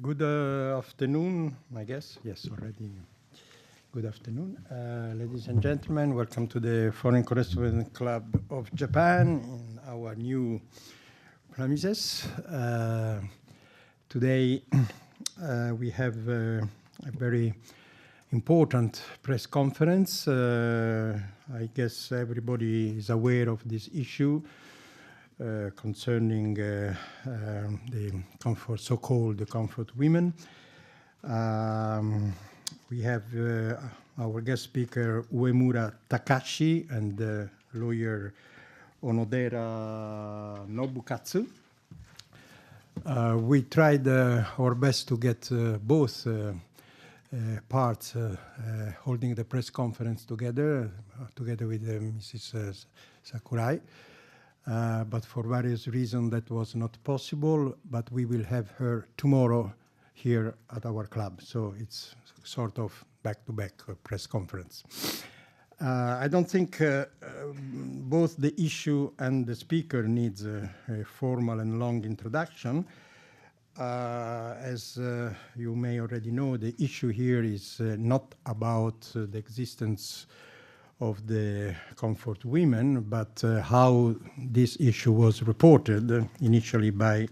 Good afternoon, I guess. Yes, already. Good afternoon. Ladies and gentlemen, welcome to the Foreign Correspondent Club of Japan in our new premises. Today we have a very important press conference. I guess everybody is aware of this issue. Concerning the comfort, so-called the comfort women. We have our guest speaker, Uemura Takashi, and lawyer Onodera Nobukatsu. We tried our best to get both parts holding the press conference together with Mrs. Sakurai. But for various reasons that was not possible, but we will have her tomorrow here at our club. So it's sort of back-to-back press conference. I don't think both the issue and the speaker needs a formal and long introduction. As you may already know, the issue here is not about the existence of the comfort women, but how this issue was reported initially by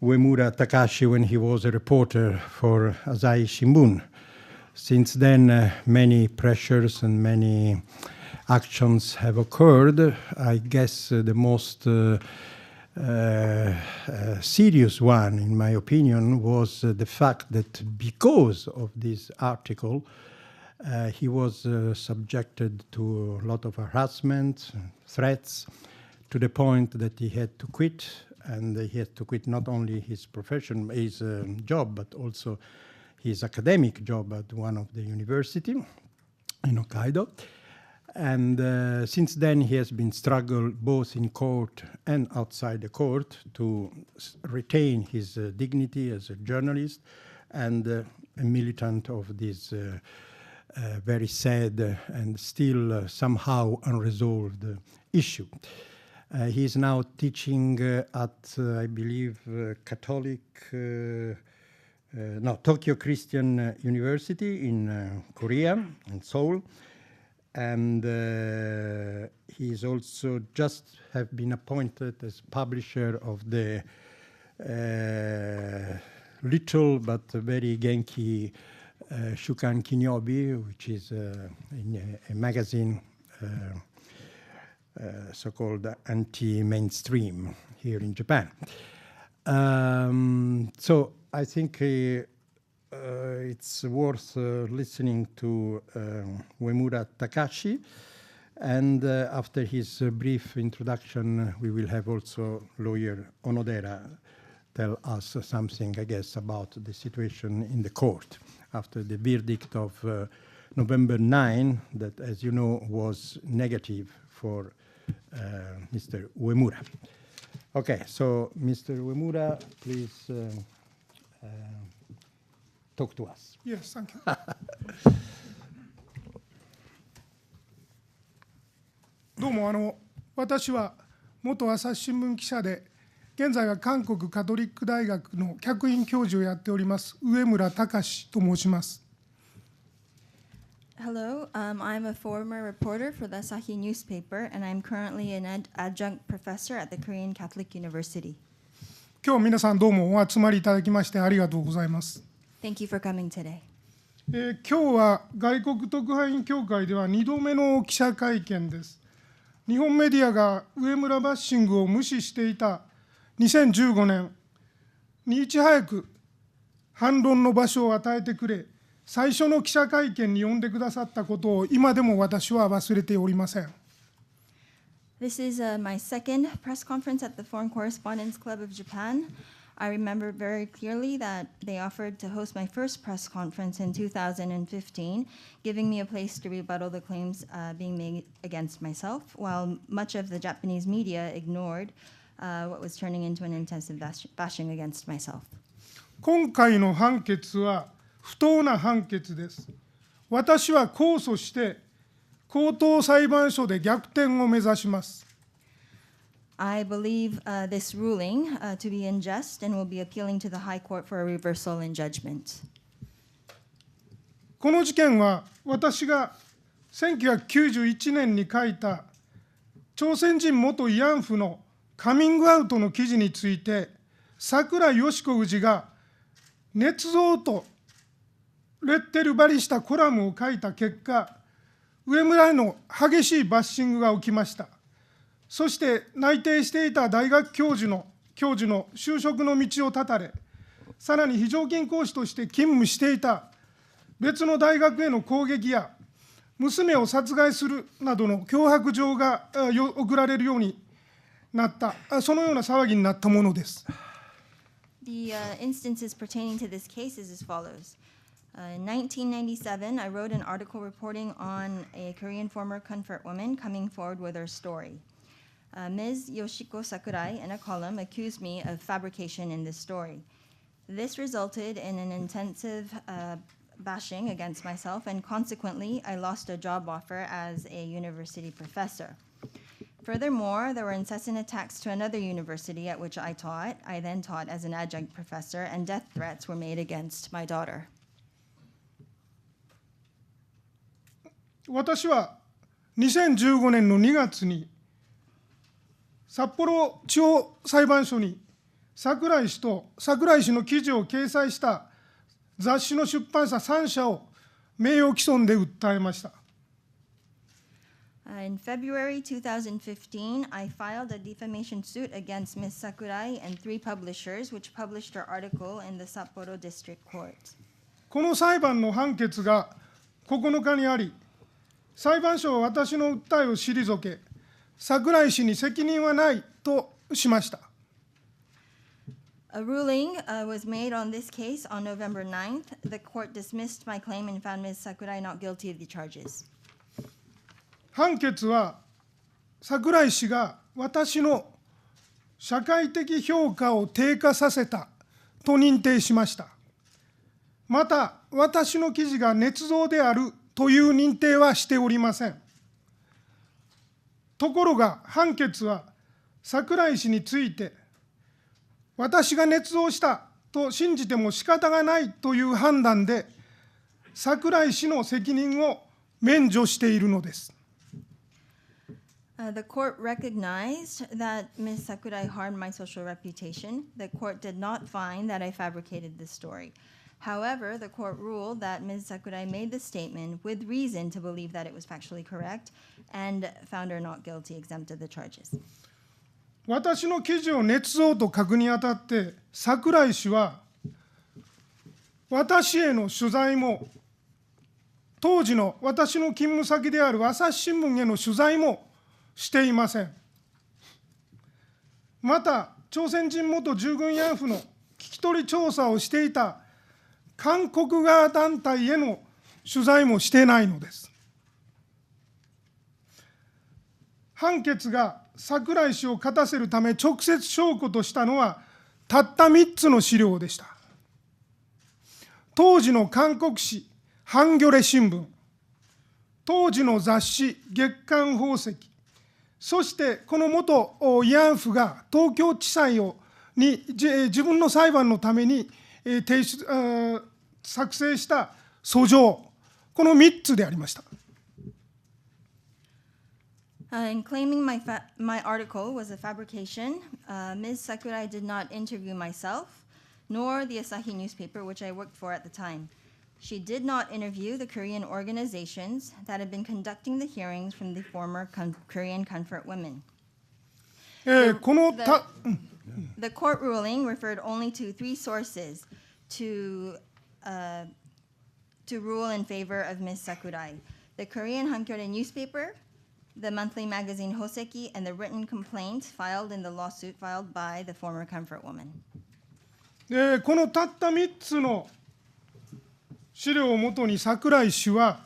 Uemura Takashi when he was a reporter for Asahi Shimbun. Since then, many pressures and many actions have occurred. I guess the most serious one, in my opinion, was the fact that because of this article, he was subjected to a lot of harassment, threats, to the point that he had to quit, and he had to quit not only his profession, his job, but also his academic job at one of the university in Hokkaido. And since then, he has been struggling both in court and outside the court to retain his dignity as a journalist and a militant of this very sad and still somehow unresolved issue. He is now teaching at, I believe, Tokyo Christian University in Korea, in Seoul. And he is also just have been appointed as publisher of the little but very Genki Shukan Kinyobi, which is a magazine so-called anti-mainstream here in Japan. So I think it's worth listening to Uemura Takashi. And after his brief introduction, we will have also lawyer Onodera tell us something, I guess, about the situation in the court after the verdict of November 9, that, as you know, was negative for Mr. Uemura. Okay, so Mr. Uemura, please talk to us. Yes, thank you. どうも私は元朝日新聞記者で現在は韓国カトリック大学の客員教授をやっております上村隆と申します。Hello, I'm a former reporter for the Asahi newspaper, and I'm currently an adjunct professor at the Korean Catholic University. 今日皆さんどうもお集まりいただきましてありがとうございます。Thank you for coming today. 今日は外国特派員協会では2度目の記者会見です。日本メディアが植村バッシングを無視していた2015年にいち早く反論の場所を与えてくれ、最初の記者会見に呼んでくださったことを今でも私は忘れておりません。This is my second press conference at the Foreign Correspondents Club of Japan. I remember very clearly that they offered to host my first press conference in 2015, giving me a place to rebuttal the claims being made against myself, while much of the Japanese media ignored what was turning into an intensive bashing against myself. 今回の判決は不当な判決です。私は控訴して高等裁判所で逆転を目指します。I believe this ruling to be unjust and will be appealing to the High Court for a reversal in judgment. この事件は私が1991年に書いた朝鮮人元慰安婦のカミングアウトの記事について櫻井義子氏が捏造とレッテル貼りしたコラムを書いた結果、植村への激しいバッシングが起きました。そして内定していた大学教授の就職の道を断たれ、さらに非常勤講師として勤務していた別の大学への攻撃や、娘を殺害するなどの脅迫状が送られるようになった、そのような騒ぎになったものです。The instances pertaining to this case is as follows. In 1997, I wrote an article reporting on a Korean former comfort woman coming forward with her story. Ms. Yoshiko Sakurai, in a column, accused me of fabrication in this story. This resulted in an intensive bashing against myself, and consequently, I lost a job offer as a university professor. Furthermore, there were incessant attacks to another university at which I taught. I then taught as an adjunct professor, and death threats were made against my daughter. 私は2015年の2月に札幌地方裁判所に櫻井氏の記事を掲載した雑誌の出版社3社を名誉毀損で訴えました。In February 2015, I filed a defamation suit against Ms. Sakurai and 3 publishers, which published her article in the Sapporo District Court. この裁判の判決が9日にあり、裁判所は私の訴えを退け、櫻井氏に責任はないとしました。A ruling was made on this case on November 9th. The court dismissed my claim and found Ms. Sakurai not guilty of the charges. 判決は櫻井氏が私の社会的評価を低下させたと認定しました。また、私の記事が捏造であるという認定はしておりません。ところが判決は櫻井氏について、私が捏造したと信じても仕方がないという判断で、櫻井氏の責任を免除しているのです。The court recognized that Ms. Sakurai harmed my social reputation. The court did not find that I fabricated the story. However, the court ruled that Ms. Sakurai made the statement with reason to believe that it was factually correct and found her not guilty, exempt of the charges. 私の記事を捏造と書くにあたって、櫻井氏は私への取材も、当時の私の勤務先である朝日新聞への取材もしていません。また、朝鮮人元従軍慰安婦の聞き取り調査をしていた韓国側団体への取材もしていないのです。判決が櫻井氏を勝たせるため直接証拠としたのはたった3つの資料でした。当時の韓国紙ハンギョレ新聞、当時の雑誌月刊宝石、そしてこの元慰安婦が東京地裁に自分の裁判のために作成した訴状、この3つでありました。In claiming my article was a fabrication, Ms. Sakurai did not interview myself, nor the Asahi newspaper, which I worked for at the time. She did not interview the Korean organizations that had been conducting the hearings from the former Korean comfort women. The court ruling referred only to 3 sources to rule in favor of Ms. Sakurai: the Korean Hankyorei newspaper, the monthly magazine Hoseki, and the written complaint filed in the lawsuit filed by the former comfort woman. このたった3つの資料をもとに櫻井氏は、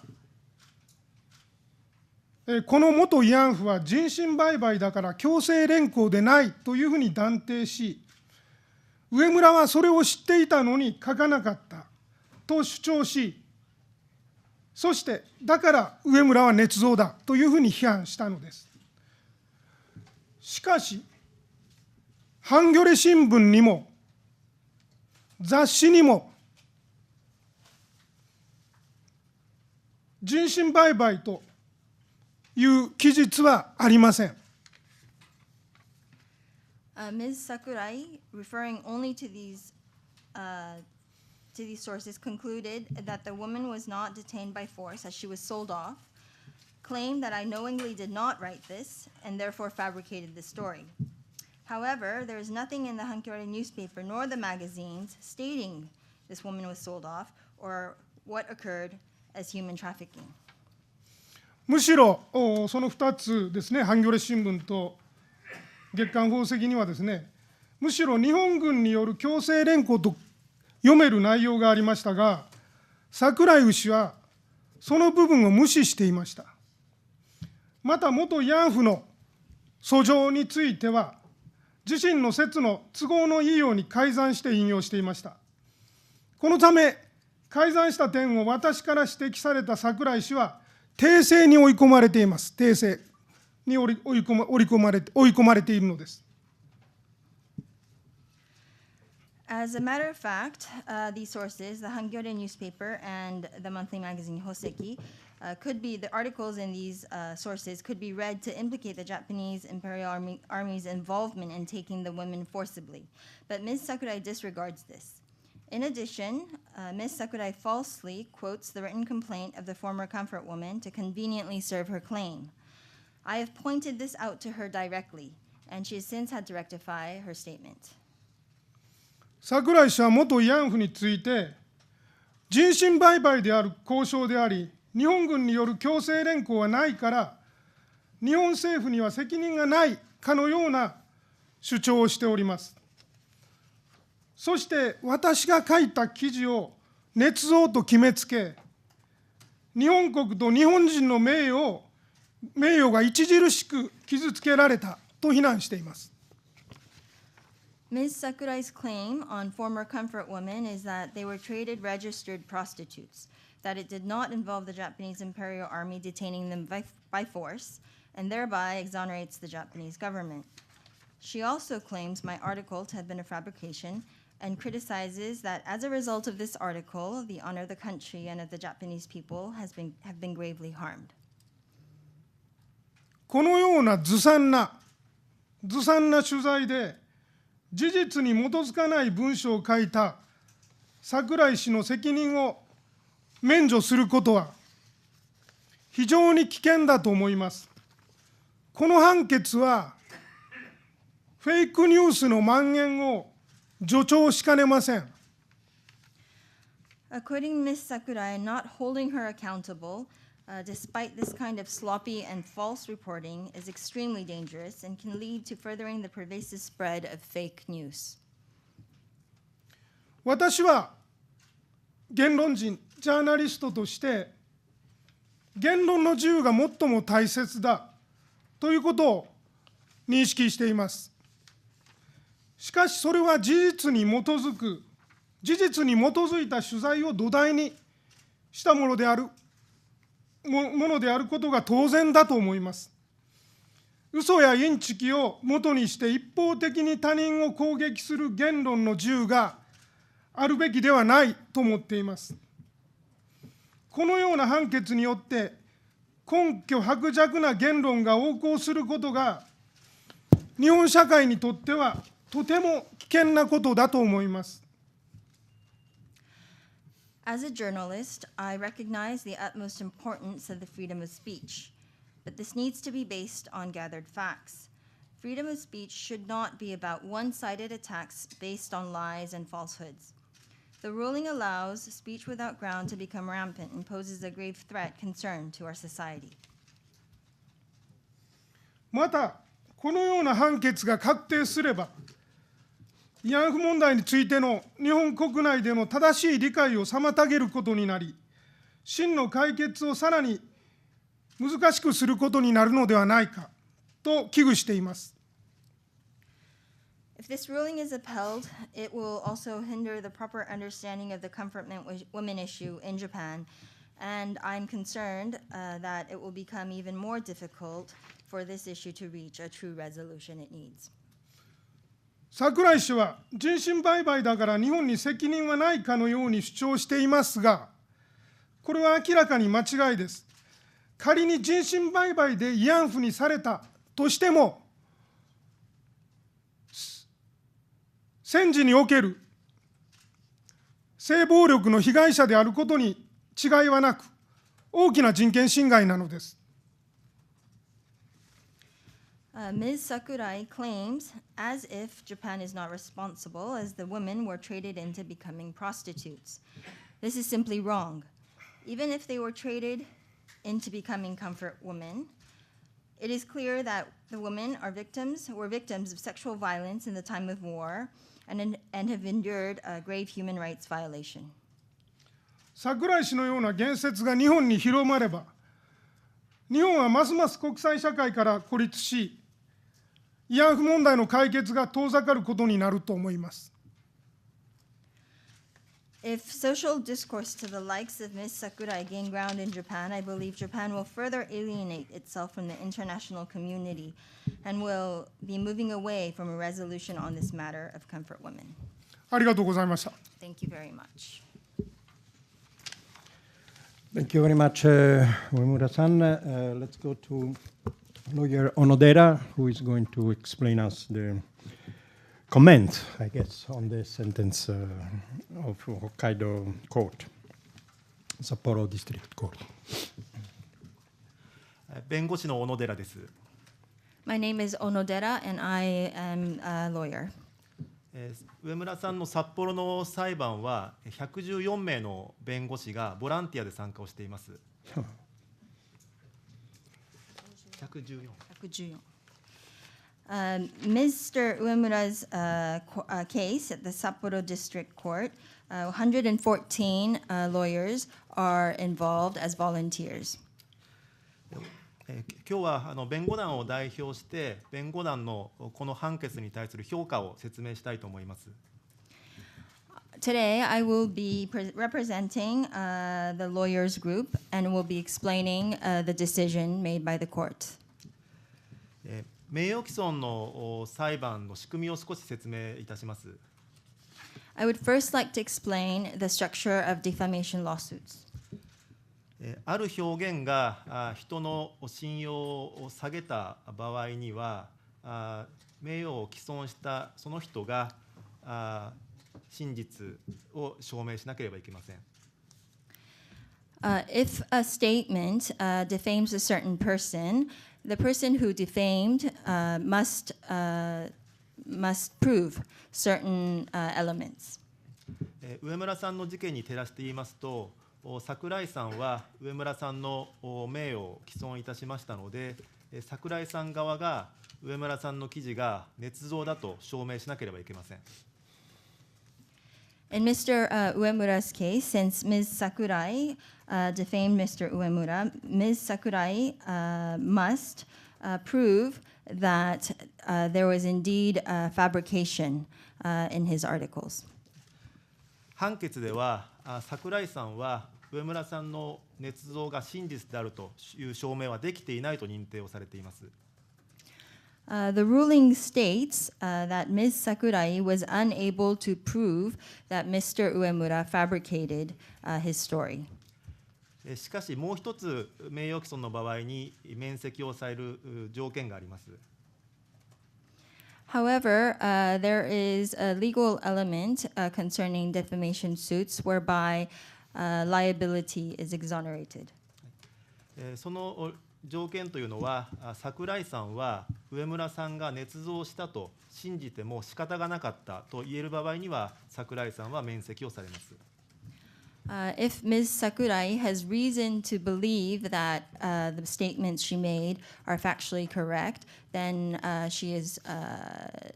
この元慰安婦は人身売買だから強制連行でないというふうに断定し、植村はそれを知っていたのに書かなかったと主張し、そしてだから植村は捏造だというふうに批判したのです。しかし、ハンギョレ新聞にも雑誌にも人身売買という記述はありません。Ms. Sakurai, referring only to these sources, concluded that the woman was not detained by force as she was sold off, claimed that I knowingly did not write this and therefore fabricated the story. However, there is nothing in the Hankyorei newspaper nor the magazines stating this woman was sold off or what occurred as human trafficking. むしろその2つですね、ハンギョレ新聞と月刊宝石にはですね、むしろ日本軍による強制連行と読める内容がありましたが、櫻井氏はその部分を無視していました。また元慰安婦の訴状については、自身の説の都合のいいように改ざんして引用していました。このため、改ざんした点を私から指摘された櫻井氏は、訂正に追い込まれています。訂正に追い込まれているのです。As a matter of fact, these sources, the Hankyorei newspaper and the monthly magazine Hoseki, the articles in these sources could be read to implicate the Japanese Imperial Army's involvement in taking the women forcibly. But Ms. Sakurai disregards this. In addition, Ms. Sakurai falsely quotes the written complaint of the former comfort woman to conveniently serve her claim. I have pointed this out to her directly, and she has since had to rectify her statement. 櫻井氏は元慰安婦について、人身売買である交渉であり、日本軍による強制連行はないから、日本政府には責任がないかのような主張をしております。そして私が書いた記事を捏造と決めつけ、日本国と日本人の名誉が著しく傷つけられたと非難しています。Ms. Sakurai's claim on former comfort women is that they were traded registered prostitutes, that it did not involve the Japanese Imperial Army detaining them by force, and thereby exonerates the Japanese government. She also claims my article to have been a fabrication and criticizes that as a result of this article, the honor of the country and of the Japanese people have been gravely harmed. このようなずさんな取材で事実に基づかない文章を書いた櫻井氏の責任を免除することは非常に危険だと思います。この判決はフェイクニュースの蔓延を助長しかねません。According to Ms. Sakurai, not holding her accountable, despite this kind of sloppy and false reporting, is extremely dangerous and can lead to furthering the pervasive spread of fake news. 私は言論人、ジャーナリストとして、言論の自由が最も大切だということを認識しています。しかしそれは事実に基づいた取材を土台にしたものであることが当然だと思います。嘘やインチキを元にして一方的に他人を攻撃する言論の自由があるべきではないと思っています。このような判決によって根拠薄弱な言論が横行することが日本社会にとってはとても危険なことだと思います。As a journalist, I recognize the utmost importance of the freedom of speech, but this needs to be based on gathered facts. Freedom of speech should not be about one-sided attacks based on lies and falsehoods. The ruling allows speech without ground to become rampant and poses a grave concern to our society. また、このような判決が確定すれば、慰安婦問題についての日本国内での正しい理解を妨げることになり、真の解決をさらに難しくすることになるのではないかと危惧しています。If this ruling is upheld, it will also hinder the proper understanding of the comfortment women issue in Japan, and I'm concerned that it will become even more difficult for this issue to reach a true resolution it needs. 櫻井氏は人身売買だから日本に責任はないかのように主張していますが、これは明らかに間違いです。仮に人身売買で慰安婦にされたとしても、戦時における性暴力の被害者であることに違いはなく、大きな人権侵害なのです。Ms. Sakurai claims as if Japan is not responsible as the women were traded into becoming prostitutes. This is simply wrong. Even if they were traded into becoming comfort women, it is clear that the women were victims of sexual violence in the time of war and have endured a grave human rights violation. 櫻井氏のような言説が日本に広まれば、日本はますます国際社会から孤立し、慰安婦問題の解決が遠ざかることになると思います。If social discourse to the likes of Ms. Sakurai gain ground in Japan, I believe Japan will further alienate itself from the international community and will be moving away from a resolution on this matter of comfort women. ありがとうございました。Thank you very much. Thank you very much, Uemura-san. Let's go to lawyer Onodera, who is going to explain us the comment, I guess, on the sentence of Hokkaido Court, Sapporo District Court. 弁護士の小野寺です。My name is Onodera, and I am a lawyer. 上村さんの札幌の裁判は114名の弁護士がボランティアで参加をしています。114。Mr. Uemura's case at the Sapporo District Court, 114 lawyers are involved as volunteers. 今日は弁護団を代表して弁護団のこの判決に対する評価を説明したいと思います。Today, I will be representing the lawyers group and will be explaining the decision made by the court. 名誉毀損の裁判の仕組みを少し説明いたします。I would first like to explain the structure of defamation lawsuits. ある表現が人の信用を下げた場合には、名誉を毀損したその人が真実を証明しなければいけません。If a statement defames a certain person, the person who defamed must prove certain elements. 上村さんの事件に照らして言いますと、櫻井さんは上村さんの名誉を毀損いたしましたので、櫻井さん側が上村さんの記事が捏造だと証明しなければいけません。In Mr. Uemura's case, since Ms. Sakurai defamed Mr. Uemura, Ms. Sakurai must prove that there was indeed fabrication in his articles. 判決では櫻井さんは上村さんの捏造が真実であるという証明はできていないと認定をされています。The ruling states that Ms. Sakurai was unable to prove that Mr. Uemura fabricated his story. しかし、もう一つ、名誉毀損の場合に免責をされる条件があります。However, there is a legal element concerning defamation suits whereby liability is exonerated. その条件というのは、櫻井さんは植村さんが捏造したと信じても仕方がなかったと言える場合には、櫻井さんは免責をされます。If Ms. Sakurai has reason to believe that the statements she made are factually correct, then she is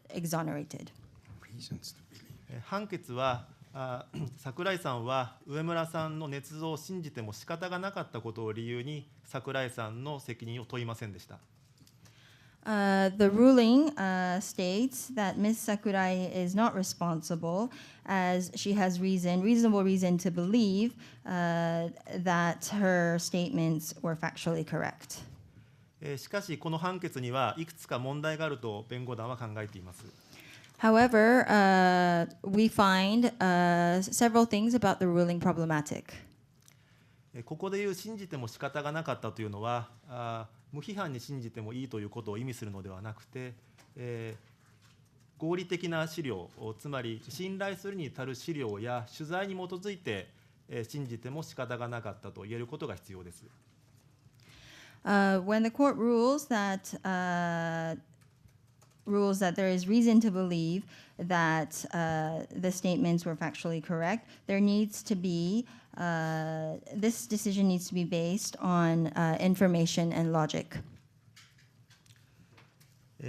exonerated. 判決は、櫻井さんは植村さんの捏造を信じても仕方がなかったことを理由に、櫻井さんの責任を問いませんでした。The ruling states that Ms. Sakurai is not responsible as she has reasonable reason to believe that her statements were factually correct. しかし、この判決にはいくつか問題があると弁護団は考えています。However, we find several things about the ruling problematic. ここでいう信じても仕方がなかったというのは、無批判に信じてもいいということを意味するのではなくて、合理的な資料、つまり信頼するに足る資料や取材に基づいて、信じても仕方がなかったと言えることが必要です。When the court rules that there is reason to believe that the statements were factually correct, there needs to be this decision needs to be based on information and logic.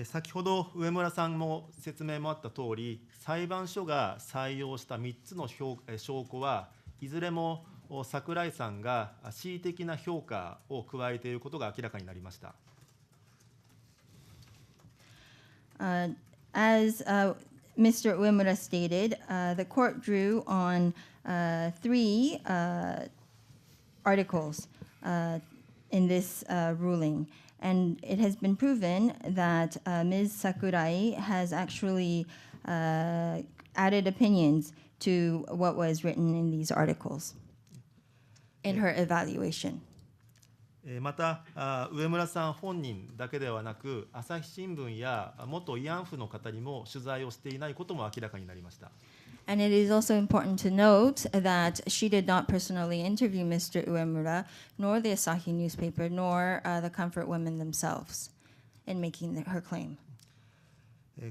先ほど植村さんも説明もあった通り、裁判所が採用した3つの証拠はいずれも櫻井さんが恣意的な評価を加えていることが明らかになりました。As Mr. Uemura stated, the court drew on three articles in this ruling, and it has been proven that Ms. Sakurai has actually added opinions to what was written in these articles in her evaluation. また、植村さん本人だけではなく、朝日新聞や元慰安婦の方にも取材をしていないことも明らかになりました。And it is also important to note that she did not personally interview Mr. Uemura, nor the Asahi newspaper, nor the Comfort Women themselves in making her claim.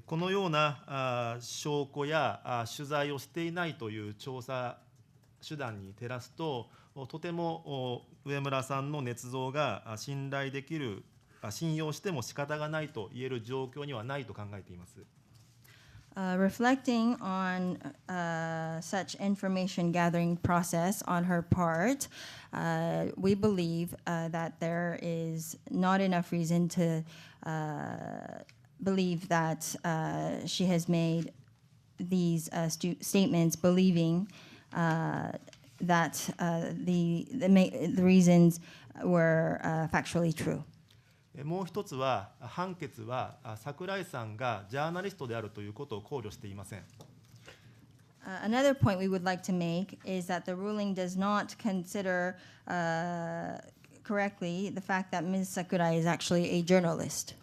このような証拠や取材をしていないという調査手段に照らすと、とても植村さんの捏造が信頼できる、信用しても仕方がないと言える状況にはないと考えています。Reflecting on such information gathering process on her part, we believe that there is not enough reason to believe that she has made these statements believing that the reasons were factually true. もう一つは、判決は櫻井さんがジャーナリストであるということを考慮していません。Another point we would like to make is that the ruling does not consider correctly the fact that Ms. Sakurai is actually a journalist.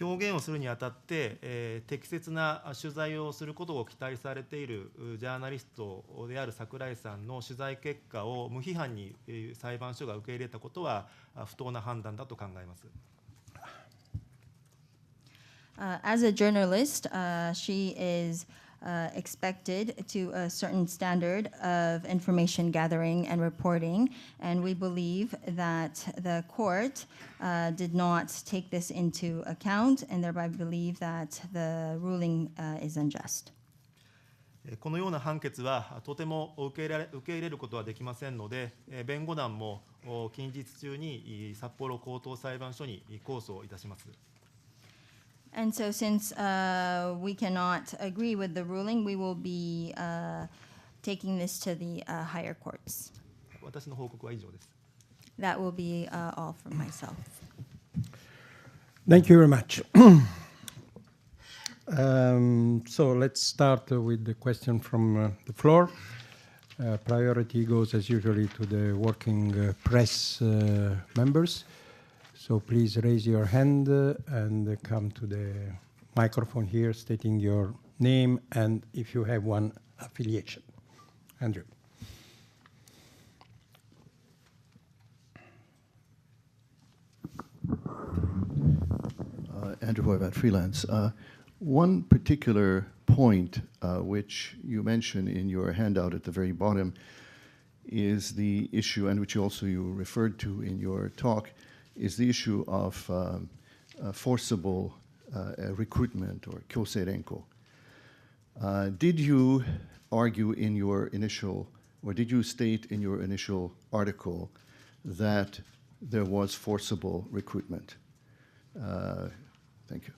表現をするにあたって、適切な取材をすることを期待されているジャーナリストである櫻井さんの取材結果を無批判に裁判所が受け入れたことは不当な判断だと考えます。As a journalist, she is expected to a certain standard of information gathering and reporting, and we believe that the court did not take this into account and thereby believe that the ruling is unjust. このような判決はとても受け入れることはできませんので、弁護団も近日中に札幌高等裁判所に控訴いたします。And so since we cannot agree with the ruling, we will be taking this to the higher courts. 私の報告は以上です。That will be all from myself. Thank you very much. So let's start with the question from the floor. Priority goes as usually to the working press members. So please raise your hand and come to the microphone here stating your name and if you have one affiliation. Andrew. Andrew Horvath, freelance. One particular point which you mention in your handout at the very bottom is the issue, and which also you referred to in your talk, is the issue of forcible recruitment or kyoseirenko. Did you argue in your initial, or did you state in your initial article that there was forcible recruitment? Thank you.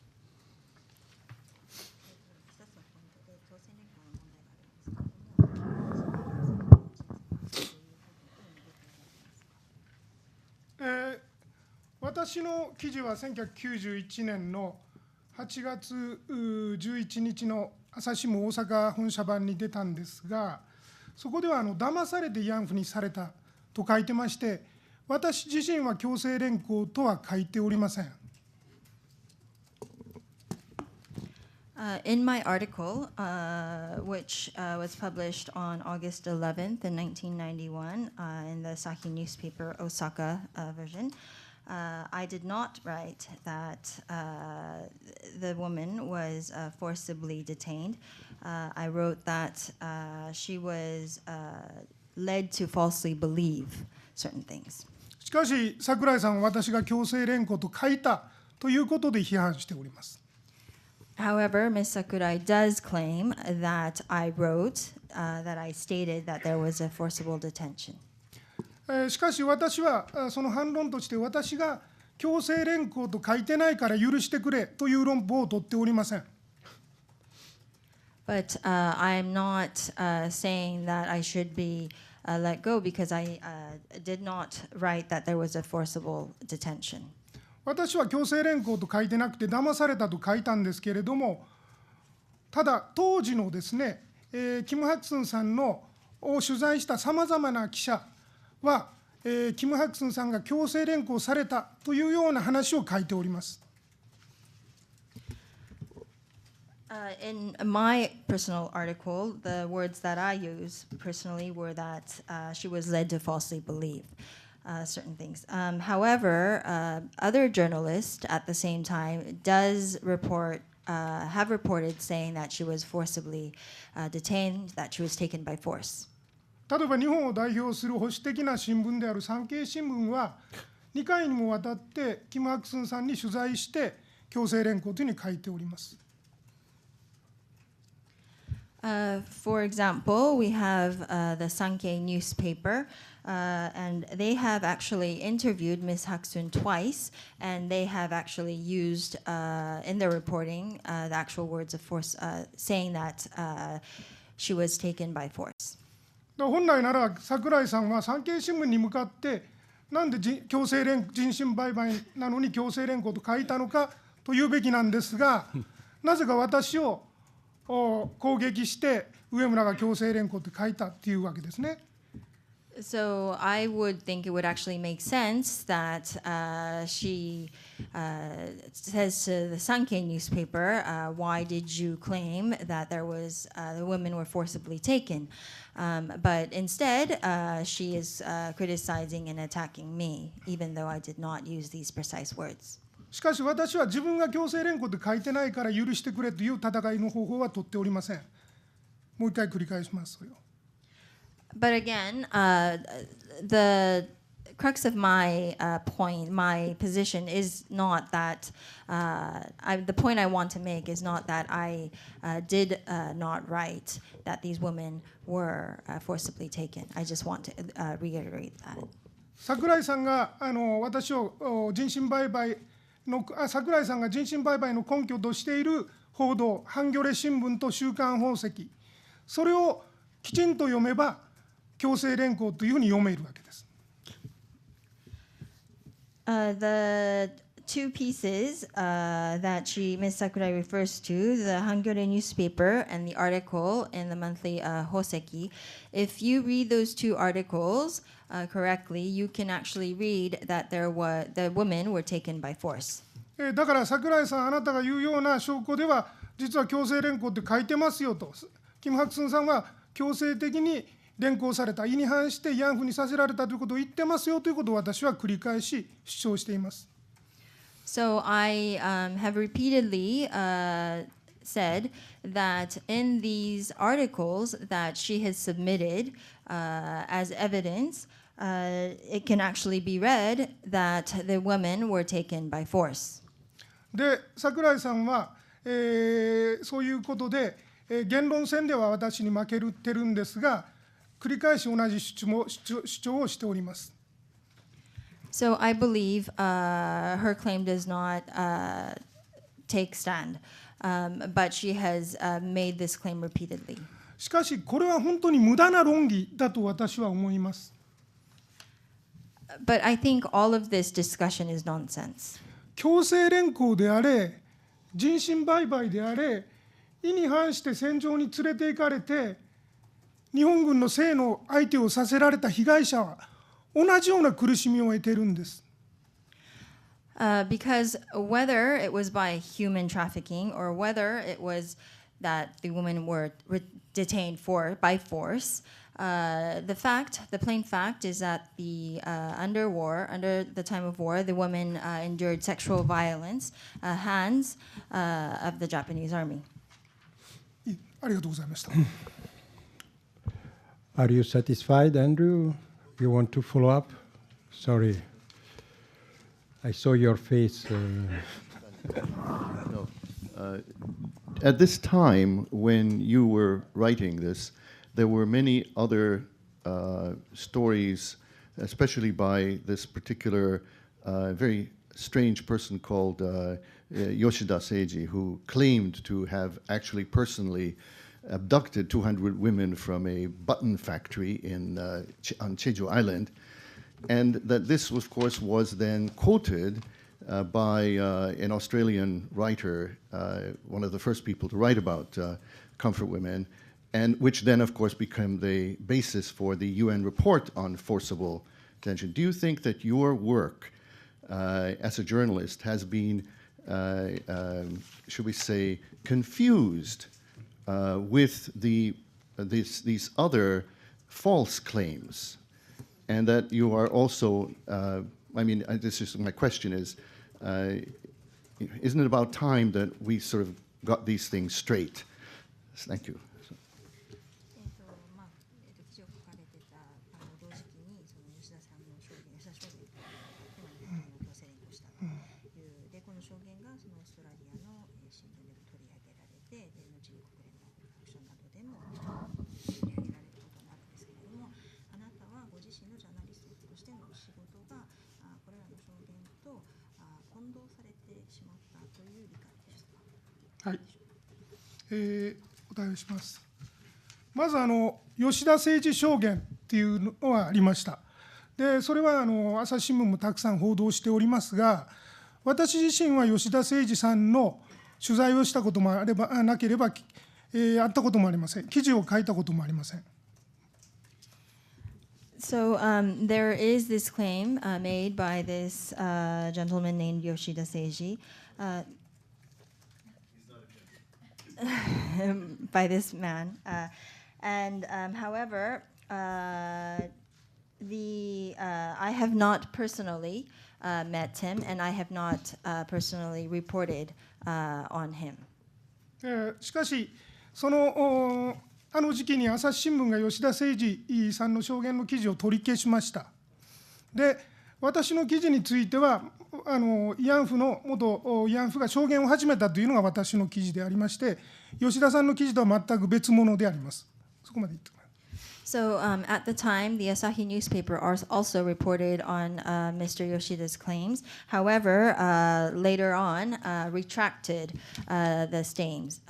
私の記事は1991年の8月11日の朝日新聞大阪本社版に出たんですが、そこでは騙されて慰安婦にされたと書いてまして、私自身は強制連行とは書いておりません。In my article, which was published on August 11th in 1991 in the Asahi newspaper Osaka version, I did not write that the woman was forcibly detained. I wrote that she was led to falsely believe certain things. しかし、櫻井さんは私が強制連行と書いたということで批判しております。However, Ms. Sakurai does claim that I wrote, that I stated that there was a forcible detention. しかし私はその反論として私が強制連行と書いてないから許してくれという論法を取っておりません。But I am not saying that I should be let go because I did not write that there was a forcible detention. 私は強制連行と書いてなくて騙されたと書いたんですけれども、ただ当時のですね、キム・ハクスンさんのを取材したさまざまな記者は、キム・ハクスンさんが強制連行されたというような話を書いております。In my personal article, the words that I use personally were that she was led to falsely believe certain things. However, other journalists at the same time does report, have reported saying that she was forcibly detained, that she was taken by force. 例えば日本を代表する保守的な新聞である産経新聞は2回にもわたってキム・ハクスンさんに取材して強制連行というふうに書いております。For example, we have the Sankei newspaper, and they have actually interviewed Ms. Haksun twice, and they have actually used in their reporting the actual words of force, saying that she was taken by force. 本来なら櫻井さんは産経新聞に向かってなんで強制人身売買なのに強制連行と書いたのかと言うべきなんですが、なぜか私を攻撃して植村が強制連行って書いたっていうわけですね。So I would think it would actually make sense that she says to the Sankei newspaper, why did you claim that there was the women were forcibly taken? But instead, she is criticizing and attacking me, even though I did not use these precise words. しかし私は自分が強制連行って書いてないから許してくれという戦いの方法は取っておりません。もう一回繰り返します。それを。But again, the crux of my point, my position is not that, the point I want to make is not that I did not write that these women were forcibly taken. I just want to reiterate that. 櫻井さんが私を人身売買の櫻井さんが人身売買の根拠としている報道、ハンギョレ新聞と週刊宝石、それをきちんと読めば強制連行というふうに読めるわけです。The two pieces that Ms. Sakurai refers to, the Hangul newspaper and the article in the monthly Hoseki. If you read those two articles correctly, you can actually read that the women were taken by force. だから櫻井さん、あなたが言うような証拠では、実は強制連行って書いてますよと、キム・ハクスンさんは強制的に連行された、意に反して慰安婦にさせられたということを言ってますよということを私は繰り返し主張しています。So I have repeatedly said that in these articles that she has submitted as evidence, it can actually be read that the women were taken by force. で、櫻井さんは、そういうことで、言論戦では私に負けてるんですが、繰り返し同じ主張をしております。So I believe her claim does not take stand, but she has made this claim repeatedly. しかし、これは本当に無駄な論議だと私は思います。But I think all of this discussion is nonsense. 強制連行であれ、人身売買であれ、意に反して戦場に連れて行かれて、日本軍の性の相手をさせられた被害者は、同じような苦しみを得ているんです。Because whether it was by human trafficking or whether it was that the women were detained by force, the plain fact is that under the time of war, the women endured sexual violence at hands of the Japanese army. ありがとうございました。Are you satisfied, Andrew? You want to follow up? Sorry. I saw your face. No. At this time, when you were writing this, there were many other stories, especially by this particular very strange person called Yoshida Seiji, who claimed to have actually personally abducted 200 women from a button factory on Jeju Island, and that this, of course, was then quoted by an Australian writer, one of the first people to write about comfort women, and which then, of course, became the basis for the UN report on forcible detention. Do you think that your work as a journalist has been, should we say, confused with these other false claims, and that you are also, this is my question is, isn't it about time that we sort of got these things straight? Thank you. はい、お答えをします。まず吉田誠二証言っていうのはありました。でそれは朝日新聞もたくさん報道しておりますが、私自身は吉田誠二さんの取材をしたこともなければ、会ったこともありません。記事を書いたこともありません。So there is this claim made by this gentleman named Yoshida Seiji. By this man, and however, I have not personally met him, and I have not personally reported on him. しかしその時期に朝日新聞が吉田誠二さんの証言の記事を取り消しました。で、私の記事については慰安婦の元慰安婦が証言を始めたというのが私の記事でありまして、吉田さんの記事とは全く別物であります。そこまで言ってください。So at the time, the Asahi newspaper also reported on Mr. Yoshida's claims. However, later on, retracted the statements.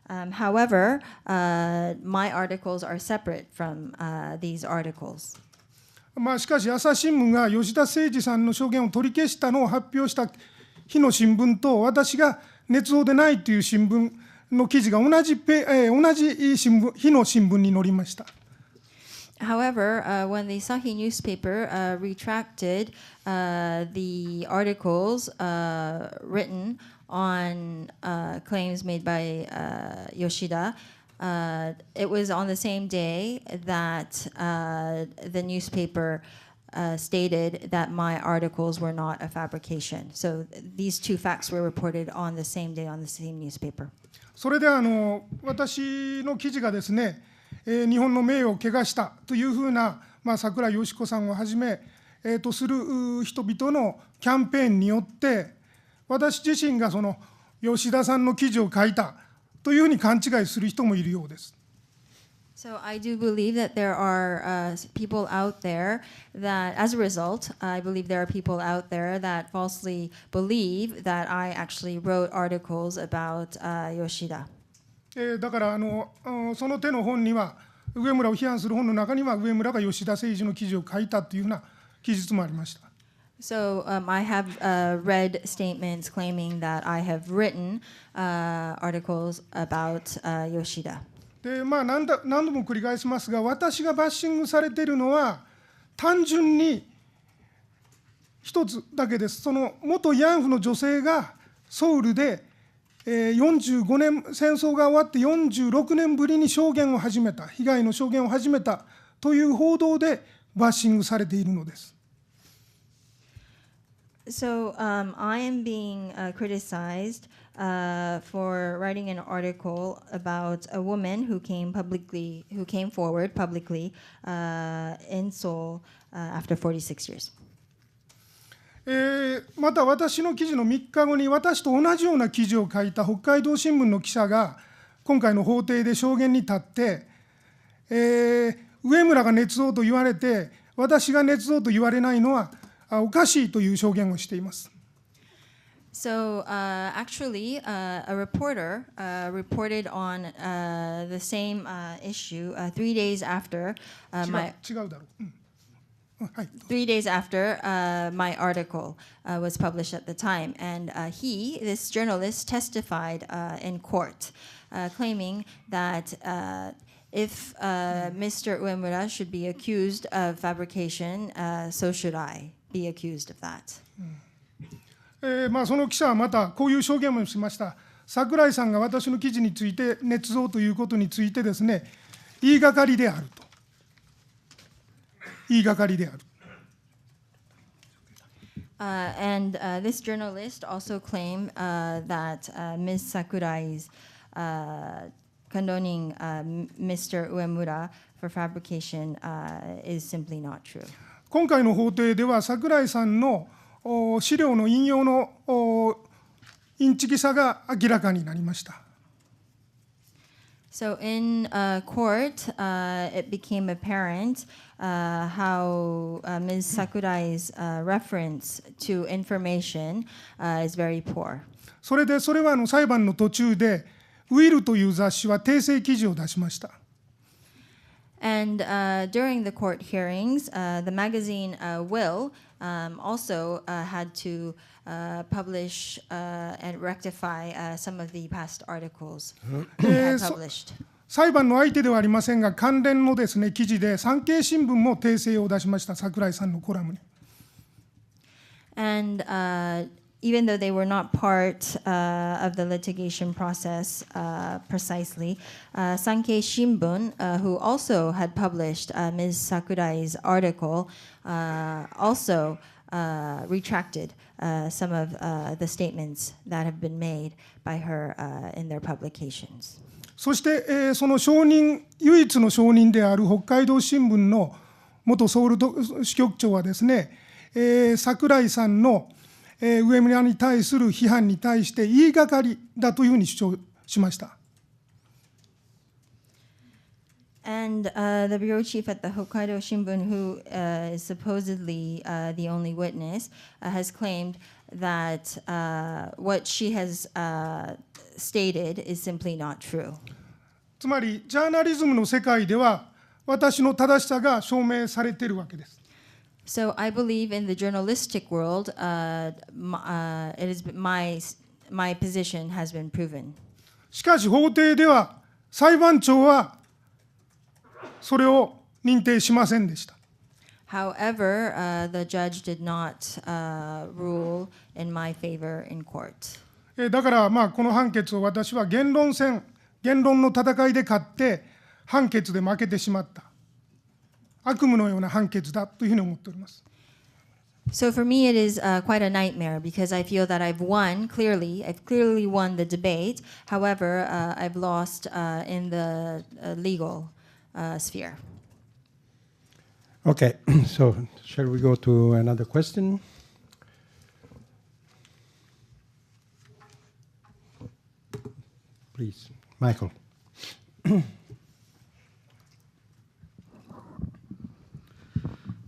However, my articles are separate from these articles. しかし朝日新聞が吉田誠二さんの証言を取り消したのを発表した日の新聞と、私が捏造でないという新聞の記事が同じ日の新聞に載りました。However, when the Asahi newspaper retracted the articles written on claims made by Yoshida, it was on the same day that the newspaper stated that my articles were not a fabrication. So these two facts were reported on the same day on the same newspaper. それで私の記事がですね、日本の名誉を汚したというふうな、櫻井よし子さんをはじめ、とする人々のキャンペーンによって、私自身がその吉田さんの記事を書いたというふうに勘違いする人もいるようです。So I do believe that there are people out there that, as a result, I believe there are people out there that falsely believe that I actually wrote articles about Yoshida. だからその手の本には、植村を批判する本の中には、植村が吉田誠二の記事を書いたというふうな記述もありました。So I have read statements claiming that I have written articles about Yoshida. で何度も繰り返しますが、私がバッシングされているのは単純に一つだけです。その元慰安婦の女性がソウルで45年、戦争が終わって46年ぶりに証言を始めた、被害の証言を始めたという報道でバッシングされているのです。So I am being criticized for writing an article about a woman who came forward publicly in Seoul after 46 years. また私の記事の3日後に私と同じような記事を書いた北海道新聞の記者が今回の法廷で証言に立って、植村が捏造と言われて私が捏造と言われないのはおかしいという証言をしています。So actually, a reporter reported on the same issue 3 days after my...3 days after my article was published at the time. And this journalist, testified in court, claiming that if Mr. Uemura should be accused of fabrication, so should I be accused of that. その記者はまたこういう証言もしました。櫻井さんが私の記事について捏造ということについてですね、言いがかりであると。言いがかりである。And this journalist also claimed that Ms. Sakurai's condoning Mr. Uemura for fabrication is simply not true. 今回の法廷では櫻井さんの資料の引用のインチキさが明らかになりました。So in court, it became apparent how Ms. Sakurai's reference to information is very poor. それは裁判の途中でウィルという雑誌は訂正記事を出しました。And during the court hearings, the magazine Will also had to publish and rectify some of the past articles they had published. 裁判の相手ではありませんが、関連のですね、記事で産経新聞も訂正を出しました、櫻井さんのコラムに。And even though they were not part of the litigation process precisely, Sankei Shimbun, who also had published Ms. Sakurai's article, also retracted some of the statements that have been made by her in their publications. そして、その唯一の証人である北海道新聞の元ソウル支局長はですね、櫻井さんの上村に対する批判に対して言いがかりだというふうに主張しました。And the bureau chief at the Hokkaido Shimbun, who is supposedly the only witness, has claimed that what she has stated is simply not true. つまりジャーナリズムの世界では私の正しさが証明されているわけです。So I believe in the journalistic world, it is my position has been proven. しかし法廷では裁判長はそれを認定しませんでした。However, the judge did not rule in my favor in court. だからこの判決を私は言論の戦いで勝って判決で負けてしまった。悪夢のような判決だというふうに思っております。So for me, it is quite a nightmare because I feel that I've clearly won the debate. However, I've lost in the legal sphere. Okay, so shall we go to another question? Please, Michael.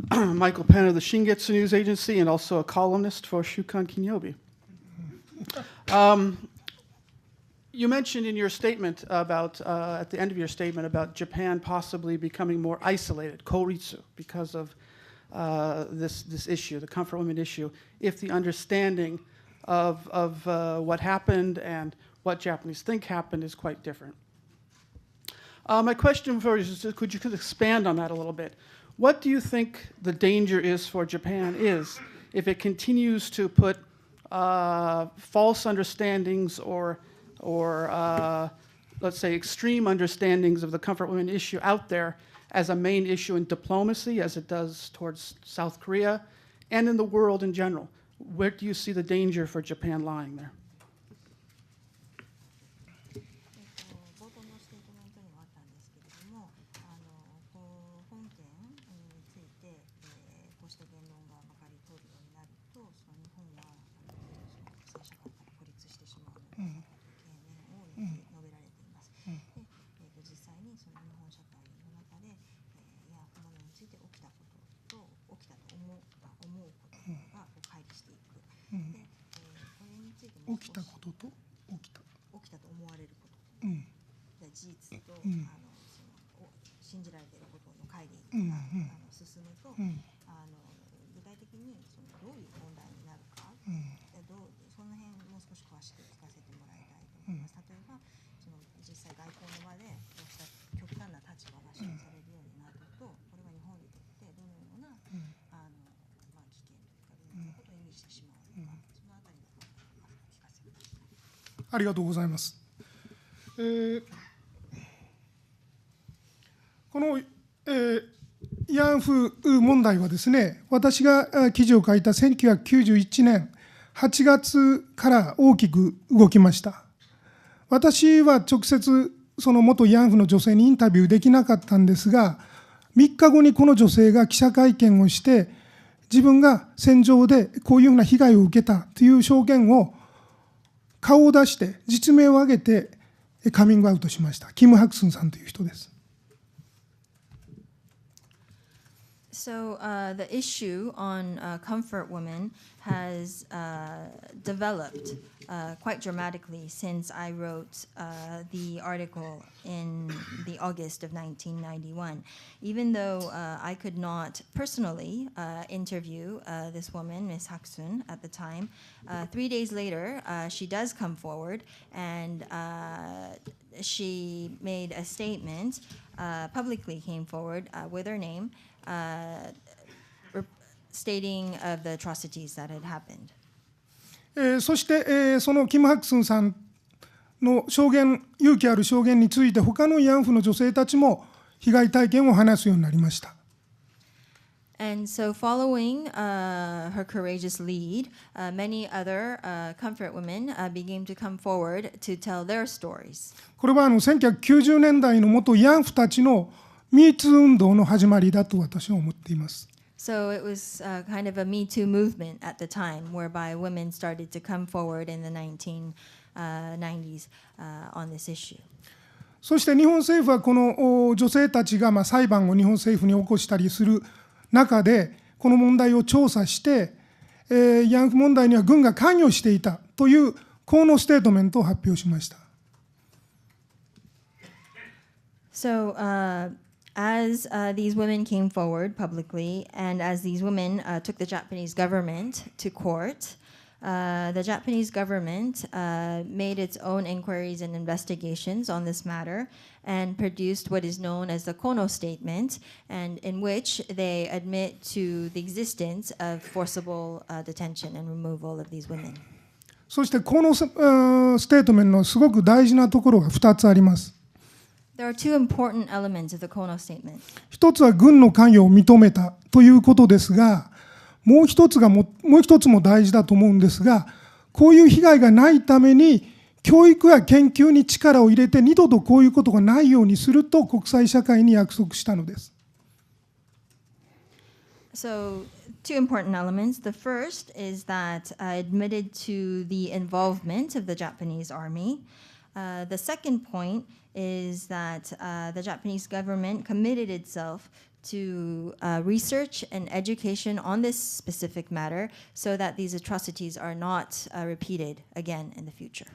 Michael Penn of the Shingetsu News Agency and also a columnist for Shukan Kinyobi. You mentioned in your statement about, at the end of your statement, about Japan possibly becoming more isolated, koritsu, because of this issue, the comfort women issue, if the understanding of what happened and what Japanese think happened is quite different. My question for you is, could you expand on that a little bit? What do you think the danger is for Japan is if it continues to put false understandings or let's say extreme understandings of the comfort women issue out there as a main issue in diplomacy, as it does towards South Korea, and in the world in general? Where do you see the danger for Japan lying there? 冒頭のステートメントにもあったんですけれども、本件について、こうした言論がまかり通るようになると、その日本は国際社会から孤立してしまうのではないかという懸念を述べられています。で、実際にその日本社会の中で、慰安婦問題について起きたことと起きたと思うことが乖離していく。で、これについても起きたことと起きたと思われること。事実と、信じられていることの乖離が進むと、具体的にどういう問題になるか、その辺もう少し詳しく聞かせてもらいたいと思います。例えば実際外交の場でこうした極端な立場が示されるようになると、これは日本にとってどのような危険というかどのようなことを意味してしまうのか、そのあたりのことを聞かせてください。ありがとうございます。この、慰安婦問題はですね、私が記事を書いた1991年8月から大きく動きました。私は直接その元慰安婦の女性にインタビューできなかったんですが、3日後にこの女性が記者会見をして、自分が戦場でこういうふうな被害を受けたという証言を顔を出して実名を挙げてカミングアウトしました。キム・ハクスンさんという人です。So the issue on comfort women has developed quite dramatically since I wrote the article in the August of 1991. Even though I could not personally interview this woman, Ms. Haksun, at the time, 3 days later, she does come forward and she made a statement, publicly came forward with her name, stating of the atrocities that had happened. そして、そのキム・ハクスンさんの証言、勇気ある証言について他の慰安婦の女性たちも被害体験を話すようになりました。And so following her courageous lead, many other comfort women began to come forward to tell their stories. これは1990年代の元慰安婦たちのミーツー運動の始まりだと私は思っています。So it was kind of a Me Too movement at the time, whereby women started to come forward in the 1990s on this issue. そして日本政府はこの女性たちが裁判を日本政府に起こしたりする中で、この問題を調査して、慰安婦問題には軍が関与していたというこのステートメントを発表しました。So As these women came forward publicly, and as these women took the Japanese government to court, the Japanese government made its own inquiries and investigations on this matter and produced what is known as the Kono Statement, and in which they admit to the existence of forcible detention and removal of these women. そしてこのステートメントのすごく大事なところが2つあります。There are two important elements of the Kono Statement. 一つは軍の関与を認めたということですが、もう一つも大事だと思うんですが、こういう被害がないために教育や研究に力を入れて二度とこういうことがないようにすると国際社会に約束したのです。So, two important elements. The first is that admitted to the involvement of the Japanese army. The second point is that the Japanese government committed itself to research and education on this specific matter so that these atrocities are not repeated again in the future.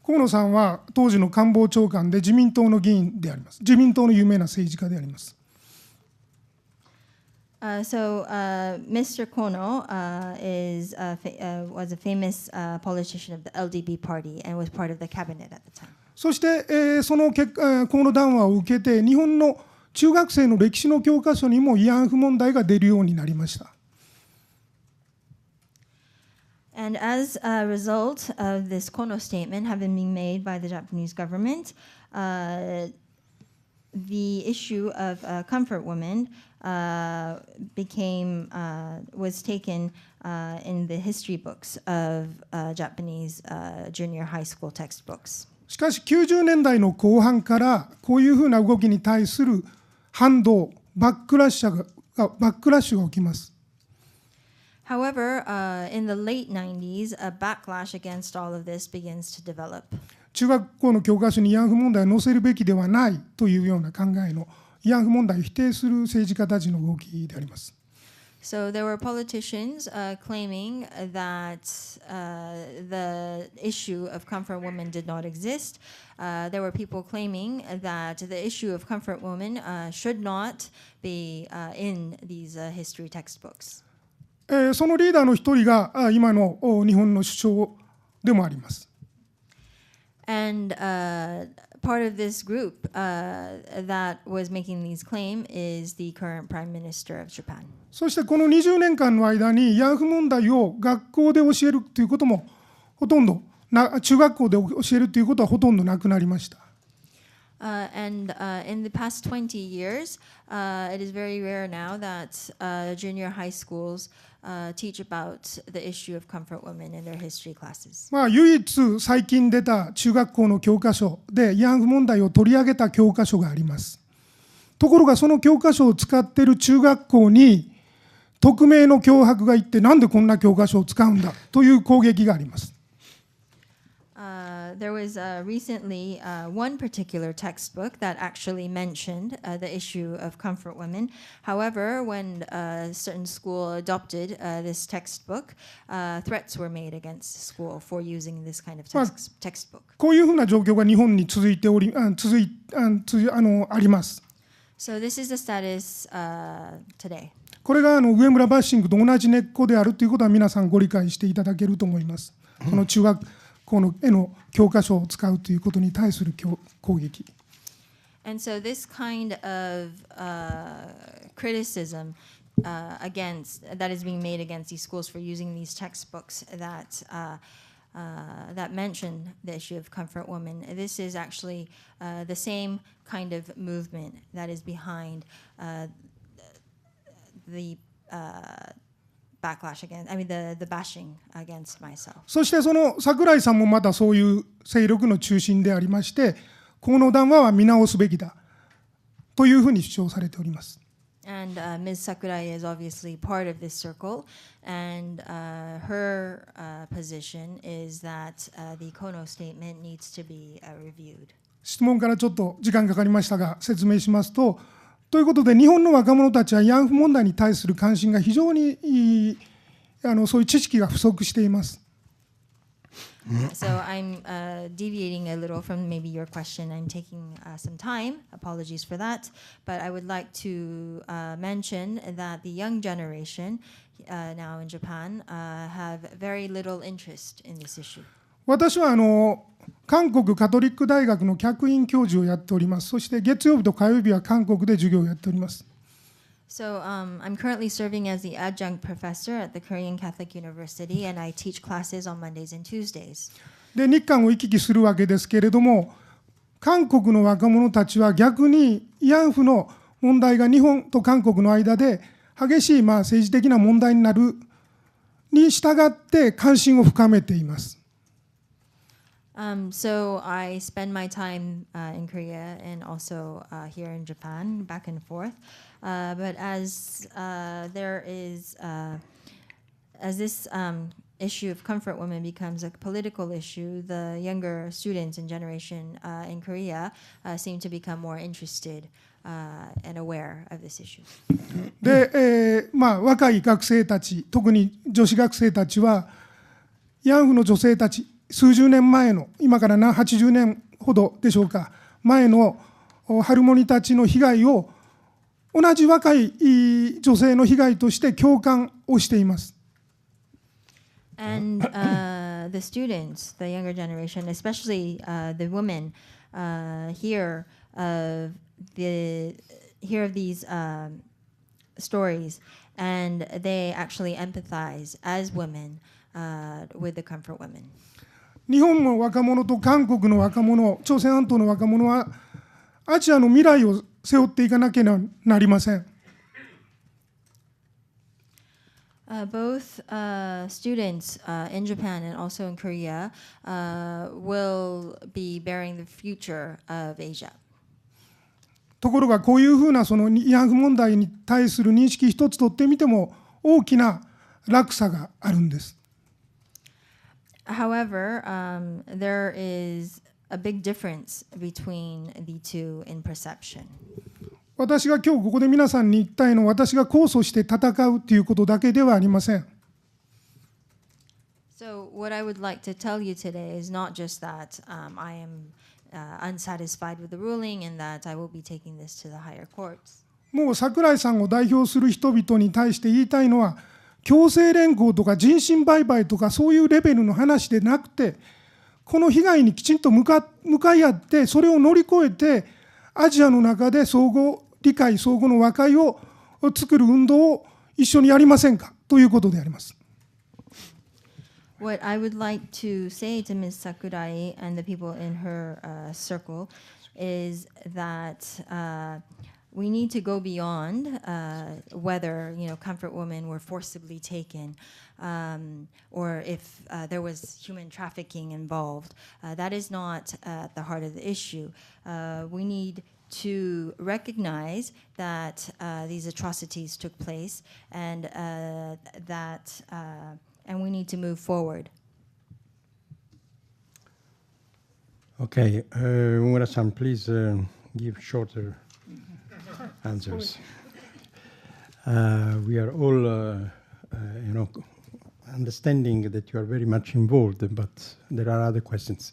河野さんは当時の官房長官で自民党の議員であります。自民党の有名な政治家であります。Mr. Kono was a famous politician of the LDP party and was part of the cabinet at the time. そして、その河野談話を受けて日本の中学生の歴史の教科書にも慰安婦問題が出るようになりました。And as a result of this Kono statement having been made by the Japanese government, the issue of comfort women was taken in the history books of Japanese junior high school textbooks. しかし90年代の後半からこういうふうな動きに対する反動、バックラッシュが起きます。However, in the late 90s, a backlash against all of this begins to develop. 中学校の教科書に慰安婦問題を載せるべきではないというような考えの慰安婦問題を否定する政治家たちの動きであります。So there were politicians claiming that the issue of comfort women did not exist. There were people claiming that the issue of comfort women should not be in these history textbooks. そのリーダーの一人が今の日本の首相でもあります。And part of this group that was making these claims is the current Prime Minister of Japan. そしてこの20年間の間に慰安婦問題を学校で教えるということもほとんど中学校で教えるということはほとんどなくなりました。And in the past 20 years, it is very rare now that junior high schools teach about the issue of comfort women in their history classes. 唯一最近出た中学校の教科書で慰安婦問題を取り上げた教科書があります。ところがその教科書を使っている中学校に匿名の脅迫がいってなんでこんな教科書を使うんだという攻撃があります。There was recently one particular textbook that actually mentioned the issue of comfort women. However, when a certain school adopted this textbook, threats were made against the school for using this kind of textbook. こういうふうな状況が日本に続いてあります。So this is the status today. これが植村バッシングと同じ根っこであるということは皆さんご理解していただけると思います。この中学校の絵の教科書を使うということに対する攻撃。And so this kind of criticism that is being made against these schools for using these textbooks that mention the issue of comfort women, this is actually the same kind of movement that is behind the backlash against, the bashing against myself. そしてその櫻井さんもまたそういう勢力の中心でありまして、この談話は見直すべきだというふうに主張されております。And Ms. Sakurai is obviously part of this circle, and her position is that the Kono statement needs to be reviewed. 質問からちょっと時間かかりましたが説明しますと、ということで日本の若者たちは慰安婦問題に対する関心が非常にそういう知識が不足しています。So I'm deviating a little from maybe your question. I'm taking some time. Apologies for that. But I would like to mention that the young generation now in Japan have very little interest in this issue. 私は韓国カトリック大学の客員教授をやっております。そして月曜日と火曜日は韓国で授業をやっております。So I'm currently serving as the adjunct professor at the Korean Catholic University, and I teach classes on Mondays and Tuesdays. で、日韓を行き来するわけですけれども、韓国の若者たちは逆に慰安婦の問題が日本と韓国の間で激しい政治的な問題になるに従って関心を深めています。So I spend my time in Korea and also here in Japan, back and forth. But as there is, as this issue of comfort women becomes a political issue, the younger students and generation in Korea seem to become more interested and aware of this issue. で、若い学生たち、特に女子学生たちは、慰安婦の女性たち、数十年前の、今から80年ほどでしょうか、前のハルモニたちの被害を同じ若い女性の被害として共感をしています。And the students, the younger generation, especially the women, hear of these stories, and they actually empathize as women with the comfort women. 日本の若者と韓国の若者、朝鮮半島の若者はアジアの未来を背負っていかなければなりません。Both students in Japan and also in Korea will be bearing the future of Asia. ところがこういうふうなその慰安婦問題に対する認識一つとってみても大きな落差があるんです。However, there is a big difference between the two in perception. 私が今日ここで皆さんに言いたいのは、私が控訴して戦うということだけではありません。So what I would like to tell you today is not just that I am unsatisfied with the ruling and that I will be taking this to the higher courts. もう櫻井さんを代表する人々に対して言いたいのは、強制連行とか人身売買とかそういうレベルの話でなくて、この被害にきちんと向かい合って、それを乗り越えて、アジアの中で相互理解、相互の和解を作る運動を一緒にやりませんかということであります。What I would like to say to Ms. Sakurai and the people in her circle is that we need to go beyond whether comfort women were forcibly taken or if there was human trafficking involved. That is not at the heart of the issue. We need to recognize that these atrocities took place and and we need to move forward. Okay, Umura-san, please give shorter answers. We are all, understanding that you are very much involved, but there are other questions.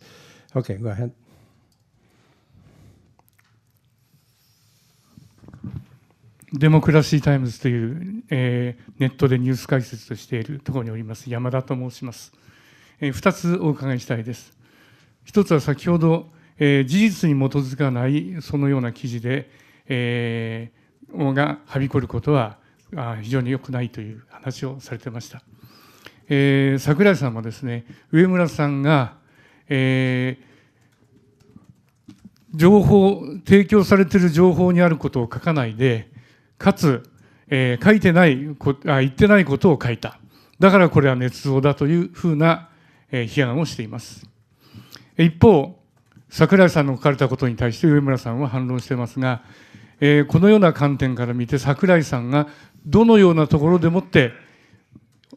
Okay, go ahead. デモクラシータイムズという、ネットでニュース解説としているところにおります山田と申します。2つお伺いしたいです。1つは先ほど、事実に基づかないそのような記事で、がはびこることは非常に良くないという話をされてました。櫻井さんもですね、植村さんが、提供されている情報にあることを書かないで、かつ、言ってないことを書いた。だからこれは捏造だというふうな、批判をしています。一方、櫻井さんの書かれたことに対して植村さんは反論していますが、このような観点から見て櫻井さんがどのようなところでもって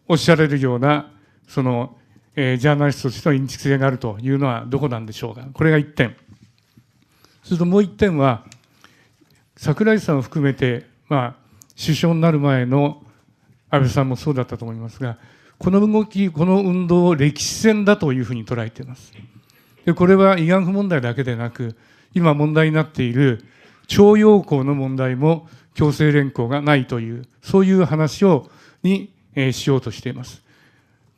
おっしゃれるようなその、ジャーナリストとしての認知性があるというのはどこなんでしょうか。これが1点。それともう1点は、櫻井さんを含めて、首相になる前の安倍さんもそうだったと思いますが、この動き、この運動を歴史戦だというふうに捉えています。でこれは慰安婦問題だけでなく、今問題になっている徴用工の問題も強制連行がないという、そういう話にしようとしています。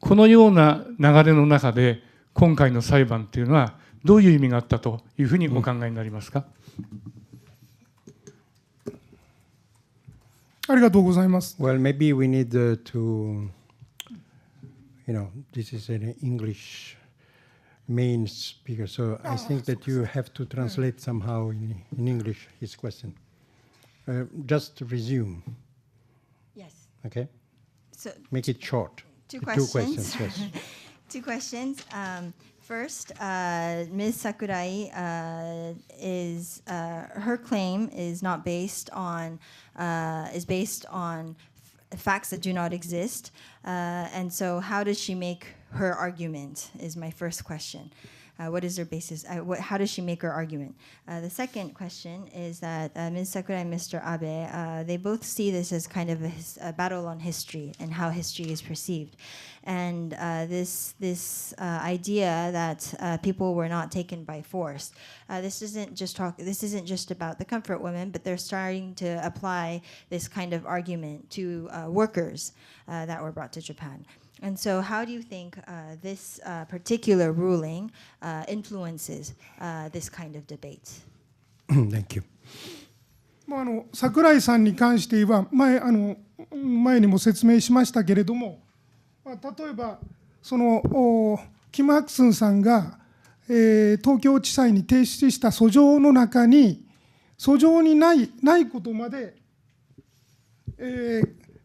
このような流れの中で、今回の裁判というのは、どういう意味があったというふうにお考えになりますか。ありがとうございます。Well, maybe we need to, this is an English main speaker, so I think that you have to translate somehow in English his question. Just resume. Yes. Okay? So Make it short. two Two questions. questions, yes. Two questions. First, Ms. Sakurai her claim is not based on is based on facts that do not exist, and so how does she make her argument? Is my first question. What is her basis? How does she make her argument? The second question is that Ms. Sakurai and Mr. Abe, they both see this as kind of a battle on history and how history is perceived. And this idea that people were not taken by force. This isn't just about the comfort women, but they're starting to apply this kind of argument to workers that were brought to Japan. And so how do you think this particular ruling influences this kind of debate? Thank you. 櫻井さんに関しては前にも説明しましたけれども、例えばキム・ハクスンさんが、東京地裁に提出した訴状の中に訴状にないことまで、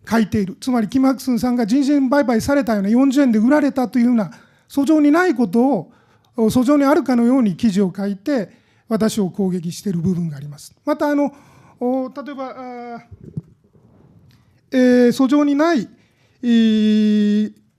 書いている。つまりキム・ハクスンさんが人身売買されたような40円で売られたというような訴状にないことを訴状にあるかのように記事を書いて私を攻撃している部分があります。また例えば訴状にない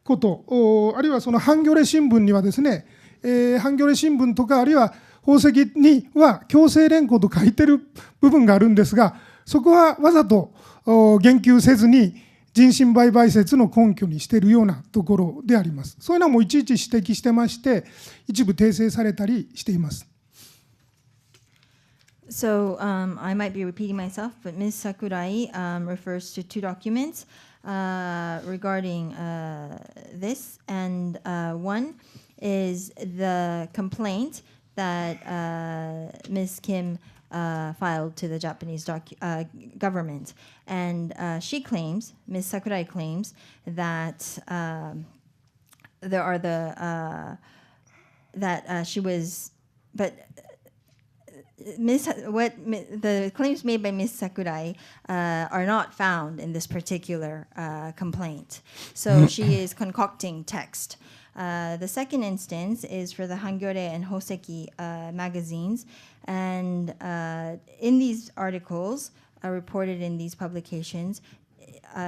ことあるいはそのハンギョレ新聞にはですね、ハンギョレ新聞とかあるいは宝石には強制連行と書いている部分があるんですが、そこはわざと言及せずに人身売買説の根拠にしているようなところであります。そういうのもいちいち指摘してまして、一部訂正されたりしています。So I might be repeating myself, but Ms. Sakurai refers to two documents regarding this, and one is the complaint that Ms. Kim filed to the Japanese government. And she claims, Ms. Sakurai claims, that there are that she was, but the claims made by Ms. Sakurai are not found in this particular complaint. So she is concocting text. The second instance is for the Hangyore and Hoseki magazines. And in these articles reported in these publications,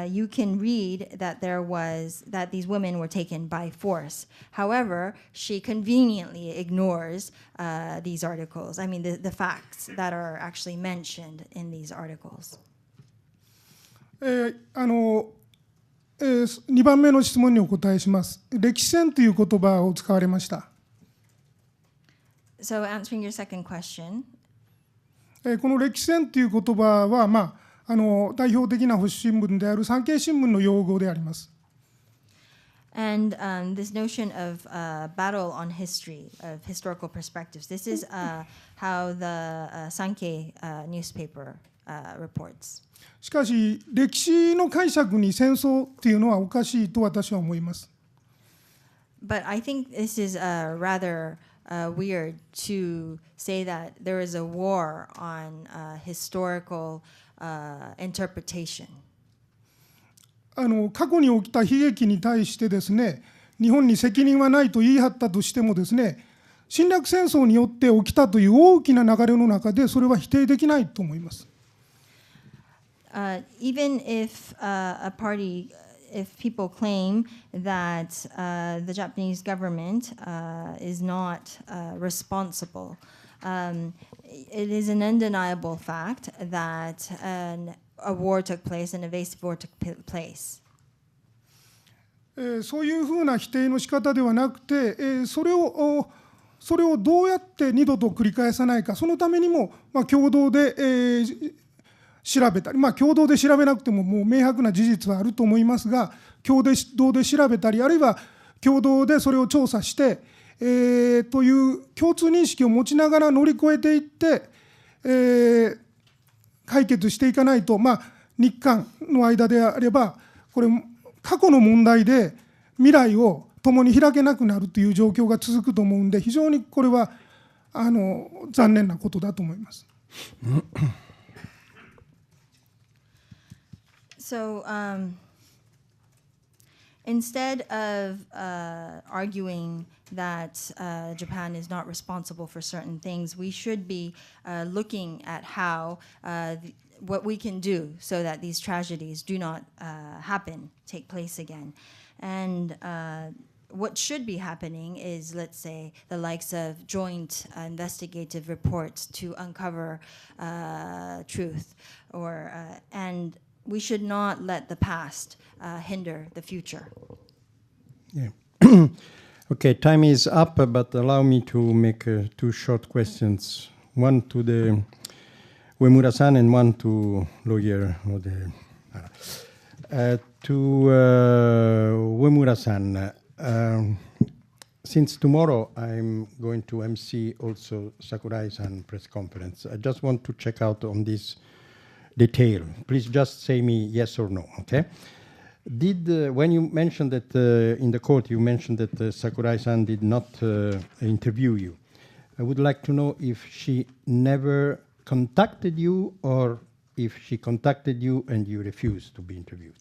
you can read that that these women were taken by force. However, she conveniently ignores these articles. I mean, the facts that are actually mentioned in these articles. 2番目の質問にお答えします。歴史戦という言葉を使われました。So answering your second question. この歴史戦という言葉は、代表的な保守新聞である産経新聞の用語であります。And this notion of battle on history, of historical perspectives, this is how the Sankei newspaper reports. しかし、歴史の解釈に戦争というのはおかしいと私は思います。But I think this is rather weird to say that there is a war on historical interpretation. 過去に起きた悲劇に対してですね、日本に責任はないと言い張ったとしてもですね、侵略戦争によって起きたという大きな流れの中でそれは否定できないと思います。Even if if people claim that the Japanese government is not responsible, it is an undeniable fact that a war took place, an invasive war took place. そういうふうな否定の仕方ではなくて、それをどうやって二度と繰り返さないか、そのためにも、共同で、調べたり、共同で調べなくてももう明白な事実はあると思いますが、共同で調べたり、あるいは共同でそれを調査して、という共通認識を持ちながら乗り越えていって、解決していかないと、日韓の間であれば、これ、過去の問題で未来を共に開けなくなるという状況が続くと思うんで、非常にこれは残念なことだと思います。So instead of arguing that Japan is not responsible for certain things, we should be looking at how what we can do so that these tragedies do not take place again. And what should be happening is, let's say, the likes of joint investigative reports to uncover truth, and we should not let the past hinder the future. Yeah. Okay, time is up, but allow me to make two short questions. One to the Uemura-san and one to lawyer. To Uemura-san, since tomorrow I'm going to MC also Sakurai-san press conference, I just want to check out on this detail. Please just say me yes or no, okay? When you mentioned that in the court, you mentioned that Sakurai-san did not interview you. I would like to know if she never contacted you or if she contacted you and you refused to be interviewed.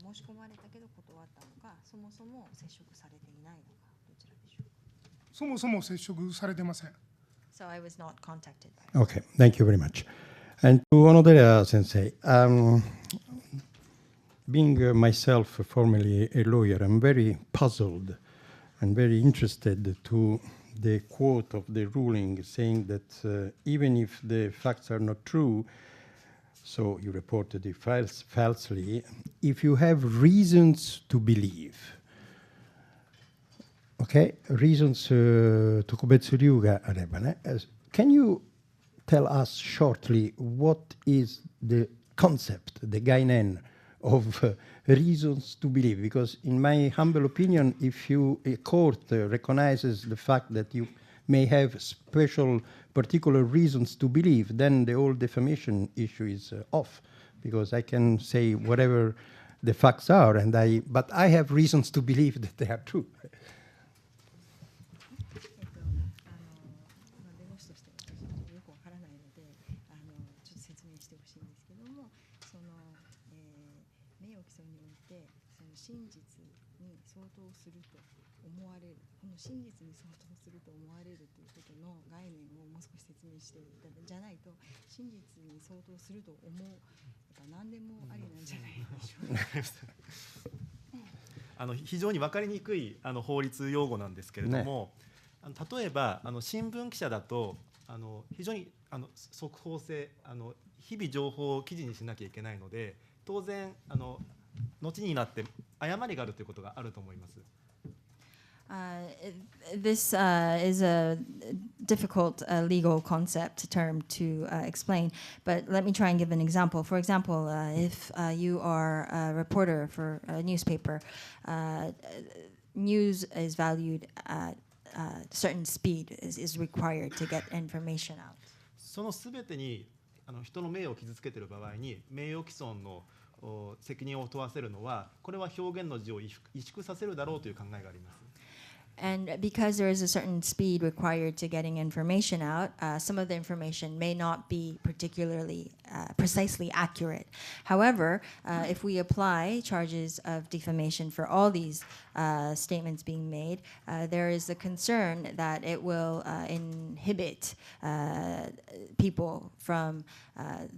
申し込まれたけど断ったのか、そもそも接触されていないのか、どちらでしょう。そもそも接触されてません。So I was not contacted. Okay, thank you very much. And to Onodera Sensei, being myself formerly a lawyer, I'm very puzzled and very interested to the quote of the ruling saying that even if the facts are not true, so you reported it falsely, if you have reasons to believe, okay, reasons 特別理由があればね、can you tell us shortly what is the concept, the 概念 of reasons to believe? Because in my humble opinion, if a court recognizes the fact that you may have special particular reasons to believe, then the whole defamation issue is off, because I can say whatever the facts are, but I have reasons to believe that they are true. 弁護士としてよくわからないので、ちょっと説明してほしいんですけども、名誉毀損においてその真実に相当すると思われる、この真実に相当すると思われるということの概念をもう少し説明していただじゃないと、真実に相当すると思う何でもありなんじゃないでしょうか。非常に分かりにくい法律用語なんですけれども、例えば新聞記者だと非常に速報性、日々情報を記事にしなきゃいけないので、当然後になって誤りがあるということがあると思います。This is a difficult legal concept term to explain, but let me try and give an example. For example, if you are a reporter for a newspaper, news is valued at certain speed is required to get information out. そのすべてに人の名誉を傷つけている場合に名誉毀損の責任を問わせるのは、これは表現の自由を萎縮させるだろうという考えがあります。And because there is a certain speed required to getting information out, some of the information may not be particularly precisely accurate. However, if we apply charges of defamation for all these statements being made, there is a concern that it will inhibit people from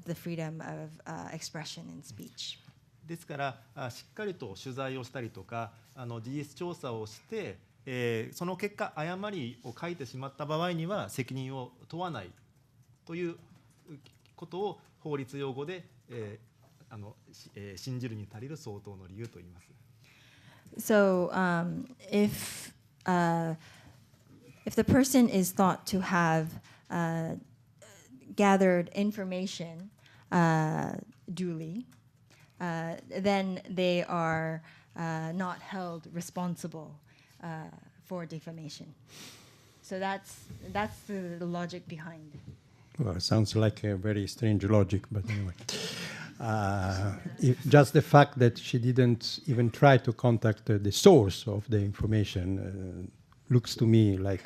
the freedom of expression and speech. ですからしっかりと取材をしたりとか事実調査をしてその結果誤りを書いてしまった場合には責任を問わないということを法律用語で、信じるに足りる相当の理由と言います。So if the person is thought to have gathered information duly, then they are not held responsible for defamation. So that's the logic behind it. Well, it sounds like a very strange logic, but anyway. Just the fact that she didn't even try to contact the source of the information looks to me like,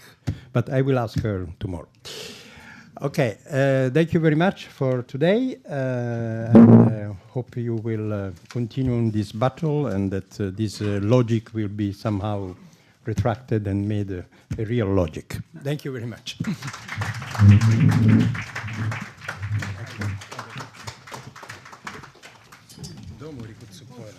but I will ask her tomorrow. Okay, thank you very much for today. And hope you will continue in this battle and that this logic will be somehow retracted and made a real logic. Thank you very much. どうも理屈っぽいね。